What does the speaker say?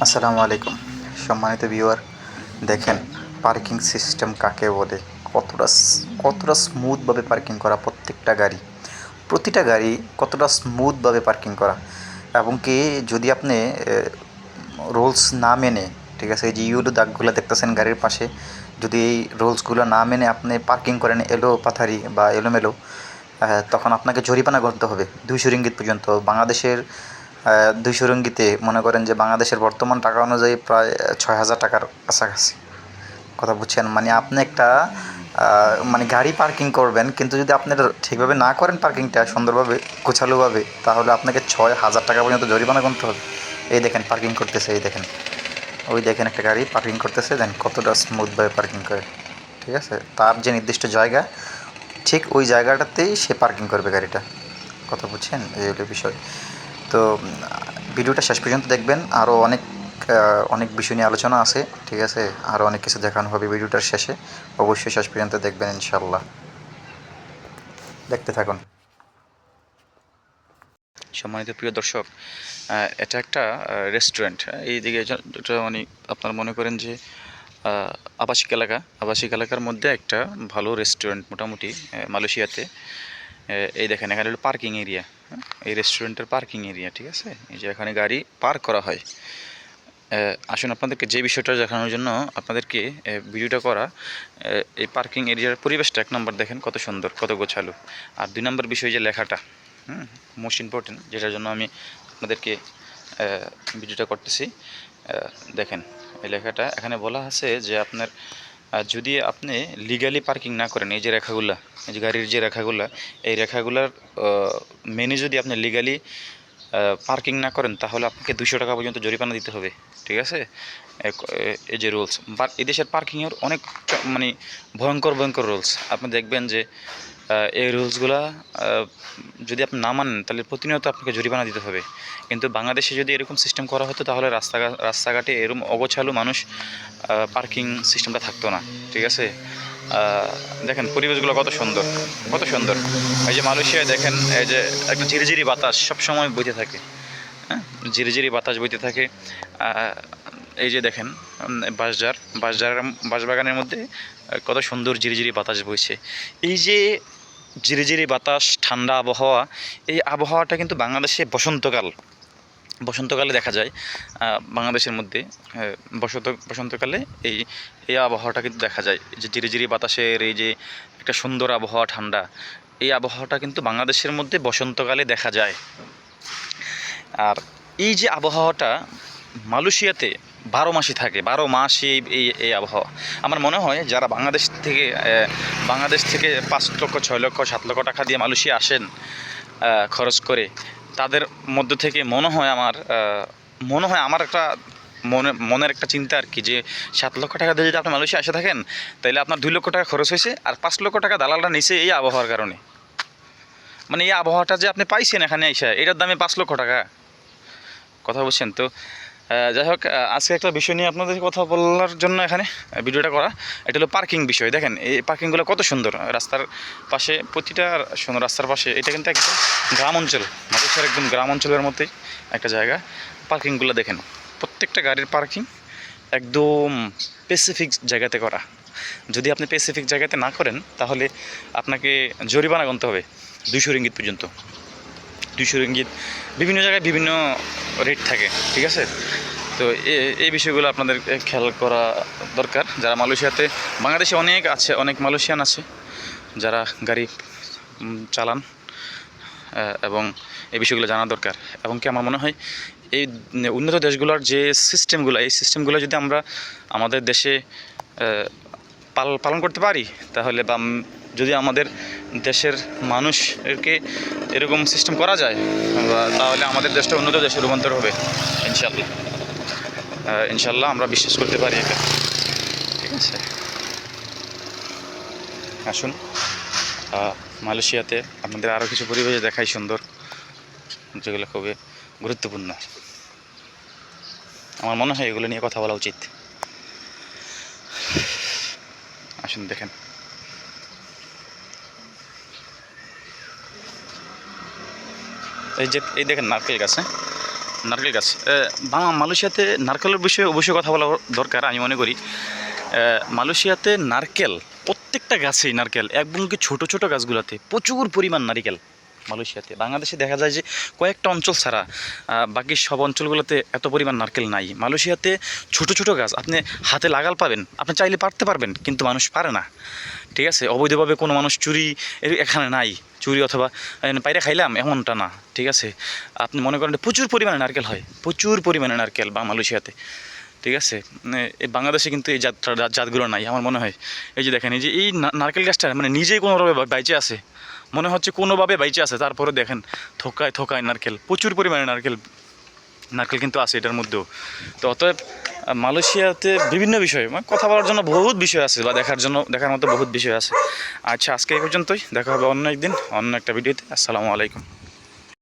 আসসালামু আলাইকুম সম্মানিত ভিউয়ার। দেখেন পার্কিং সিস্টেম কাকে বলে, কতটা স্মুথভাবে পার্কিং করা প্রতিটা গাড়ি কতটা স্মুথভাবে পার্কিং করা। এবং কি যদি আপনি রুলস না মেনে, ঠিক আছে, এই যে ইউলো দাগগুলো দেখতেছেন গাড়ির পাশে, যদি এই রুলসগুলো না মেনে আপনি পার্কিং করেন এলো পাথারি বা এলোমেলো, তখন আপনাকে জরিমানা করতে হবে 200 রিঙ্গিত পর্যন্ত। বাংলাদেশের 200 রিঙ্গিতে মনে করেন যে বাংলাদেশের বর্তমান টাকা অনুযায়ী প্রায় 6,000 টাকার কাছাকাছি। কথা বুঝছেন? মানে আপনি একটা মানে গাড়ি পার্কিং করবেন, কিন্তু যদি আপনি এটা ঠিকভাবে না করেন পার্কিংটা সুন্দরভাবে গোছালোভাবে, তাহলে আপনাকে 6,000 টাকা পর্যন্ত জরিমানা গুনতে হবে। এই দেখেন পার্কিং করতেছে, এই দেখেন, ওই দেখেন একটা গাড়ি পার্কিং করতেছে, দেন কতটা স্মুথভাবে পার্কিং করে। ঠিক আছে, তার যে নির্দিষ্ট জায়গা, ঠিক ওই জায়গাটাতেই সে পার্কিং করবে গাড়িটা। কথা বুঝছেন? এই হলো বিষয়। তো ভিডিওটা শেষ পর্যন্ত দেখবেন, আরও অনেক বিষয় নিয়ে আলোচনা আছে। ঠিক আছে, আরও অনেক কিছু দেখানো হবে ভিডিওটার শেষে। অবশ্যই শেষ পর্যন্ত দেখবেন ইনশাল্লাহ। দেখতে থাকুন। সম্মানিত প্রিয় দর্শক, এটা একটা রেস্টুরেন্ট। এই দিকে এটা মানে আপনারা মনে করেন যে আবাসিক এলাকার মধ্যে একটা ভালো রেস্টুরেন্ট মোটামুটি মালয়েশিয়াতে। এই দেখেন এখানে হলো পার্কিং এরিয়া। এই রেস্টুরেন্টের পার্কিং এরিয়া, ঠিক আছে, এই যে এখানে গাড়ি পার্ক করা হয়। আসুন আপনাদেরকে যে বিষয়টা দেখানোর জন্য আপনাদেরকে ভিডিওটা করা। এই পার্কিং এরিয়ার পরিবেশটা 1 নম্বর দেখেন কত সুন্দর, কত গোছালো। আর 2 নম্বর বিষয় যে লেখাটা, মোস্ট ইম্পর্টেন্ট, যেটার জন্য আমি আপনাদেরকে ভিডিওটা করতেছি। দেখেন এই লেখাটা এখানে বলা আছে যে আপনার যদি আপনি লিগালি পার্কিং না করেন, এই যে রেখাগুলা, এই যে গাড়ির যে রেখাগুলা, এই রেখাগুলার মেনে যদি আপনি লিগালি পার্কিং না করেন, তাহলে আপনাকে 200 টাকা পর্যন্ত জরিমানা দিতে হবে। ঠিক আছে, এই যে রুলস, বাট এদেশের পার্কিংয়ের অনেক মানে ভয়ঙ্কর রুলস। আপনি দেখবেন যে এই রুলসগুলা যদি আপনি না মানেন, তাহলে প্রতিনিয়ত আপনাকে জরিমানা দিতে হবে। কিন্তু বাংলাদেশে যদি এরকম সিস্টেম করা হতো, তাহলে রাস্তাঘাটে এরকম অগোছালো মানুষ পার্কিং সিস্টেমটা থাকতো না। ঠিক আছে, দেখেন পরিবেশগুলো কত সুন্দর, কত সুন্দর। এই যে মালয়েশিয়ায় দেখেন, এই যে একটা ঝিরিঝিরি বাতাস সবসময় বইতে থাকে। হ্যাঁ, ঝিরিঝিরি বাতাস বইতে থাকে। এই যে দেখেন বাঁশবাগানের মধ্যে কত সুন্দর ঝিরিঝিরি বাতাস বইছে। এই যে ঝিরিঝিরি বাতাস, ঠান্ডা আবহাওয়া, এই আবহাওয়াটা কিন্তু বাংলাদেশে বসন্তকালে দেখা যায়। বাংলাদেশের মধ্যে বসন্তকালে এই এই আবহাওয়াটা কিন্তু দেখা যায়। যে ঝিরিঝিরি বাতাসের এই যে একটা সুন্দর আবহাওয়া, ঠান্ডা, এই আবহাওয়াটা কিন্তু বাংলাদেশের মধ্যে বসন্তকালে দেখা যায়। আর এই যে আবহাওয়াটা মালয়েশিয়াতে 12 মাসই থাকে, 12 মাসই এই আবহাওয়া। আমার মনে হয় যারা বাংলাদেশ থেকে 5 লক্ষ, 6 লক্ষ, 7 লক্ষ টাকা দিয়ে মালয়েশিয়া আসেন খরচ করে, তাদের মধ্য থেকে মনে হয় আমার একটা মনের একটা চিন্তা আর কি, যে 7 লক্ষ টাকা দিয়ে যদি আপনি মালয়েশিয়া এসে থাকেন, তাহলে আপনার 2 লক্ষ টাকা খরচ হয়েছে, আর 5 লক্ষ টাকা দালালরা নিছে এই আবহাওয়ার কারণে। মানে এই আবহাওয়াটা যে আপনি পাইছেন এখানে এসে, এটার দামে 5 লক্ষ টাকা। কথা বলছেন তো। যাই হোক, আজকে একটা বিষয় নিয়ে আপনাদের কথা বলার জন্য এখানে ভিডিওটা করা। এটা হলো পার্কিং বিষয়। দেখেন এই পার্কিংগুলো কত সুন্দর, রাস্তার পাশে, প্রতিটা সুন্দর রাস্তার পাশে। এটা কিন্তু একদম গ্রাম অঞ্চল, মালয়েশিয়ার একদম গ্রাম অঞ্চলের মধ্যেই একটা জায়গা। পার্কিংগুলো দেখেন, প্রত্যেকটা গাড়ির পার্কিং একদম স্পেসিফিক জায়গাতে করা। যদি আপনি স্পেসিফিক জায়গাতে না করেন, তাহলে আপনাকে জরিমানা গুনতে হবে 200 রিঙ্গিত পর্যন্ত। 200 রিঙ্গিত, বিভিন্ন জায়গায় বিভিন্ন রেট থাকে। ঠিক আছে, তো এই বিষয়গুলো আপনাদের খেয়াল করা দরকার। যারা মালয়েশিয়াতে, বাংলাদেশে অনেক মালয়েশিয়ান আছে যারা গাড়ি চালান, এবং এই বিষয়গুলো জানা দরকার। এবং কি আমার মনে হয় এই উন্নত দেশগুলোর যে এই সিস্টেমগুলো যদি আমরা আমাদের দেশে পালন করতে পারি, তাহলে বা যদি আমাদের দেশের মানুষকে এরকম সিস্টেম করা যায়, তাহলে আমাদের দেশটা উন্নত দেশে রূপান্তর হবে ইনশাল্লাহ আমরা বিশ্বাস করতে পারি এটা। ঠিক আছে, আসুন মালয়েশিয়াতে আপনাদের আরও কিছু পরিবেশ দেখাই সুন্দর, যেগুলো খুবই গুরুত্বপূর্ণ। আমার মনে হয় এগুলো নিয়ে কথা বলা উচিত। আসুন দেখেন, এই দেখেন নারকেল গাছ। নারকেল গাছ মালয়েশিয়াতে নারকেলের বিষয়ে অবশ্যই কথা বলা দরকার। আমি মনে করি মালয়েশিয়াতে নারকেল প্রত্যেকটা গাছেই নারকেল, এবং কি ছোটো ছোটো গাছগুলোতে প্রচুর পরিমাণ নারকেল মালয়েশিয়াতে। বাংলাদেশে দেখা যায় যে কয়েকটা অঞ্চল ছাড়া বাকি সব অঞ্চলগুলোতে এত পরিমাণ নারকেল নাই। মালয়েশিয়াতে ছোটো ছোটো গাছ আপনি হাতে লাগাল পাবেন, আপনি চাইলে পারতে পারবেন, কিন্তু মানুষ পারে না, ঠিক আছে। অবৈধভাবে কোনো মানুষ চুরি এখানে নাই, চুরি অথবা পায়রা খাইলাম এমনটা না, ঠিক আছে। আপনি মনে করেন প্রচুর পরিমাণে নারকেল হয়, প্রচুর পরিমাণে নারকেল বা মালয়েশিয়াতে, ঠিক আছে। এই বাংলাদেশে কিন্তু এই জাতগুলো নাই আমার মনে হয়। এই যে দেখেন, এই যে এই নারকেল গাছটা মানে নিজেই কোনোভাবে বাইচে আছে, মনে হচ্ছে কোনোভাবে বাইচে আছে, তারপরে দেখেন থোকায় থোকায় নারকেল, প্রচুর পরিমাণে নারকেল নারকেল কিন্তু আছে এটার মধ্যেও। তো অতএব মালয়েশিয়াতে বিভিন্ন বিষয় মানে কথা বলার জন্য বহুত বিষয় আছে, বা দেখার মতো বহুত বিষয় আছে। আচ্ছা, আজকে এই পর্যন্তই, দেখা হবে অন্য একদিন অন্য একটা ভিডিওতে। আসসালামু আলাইকুম।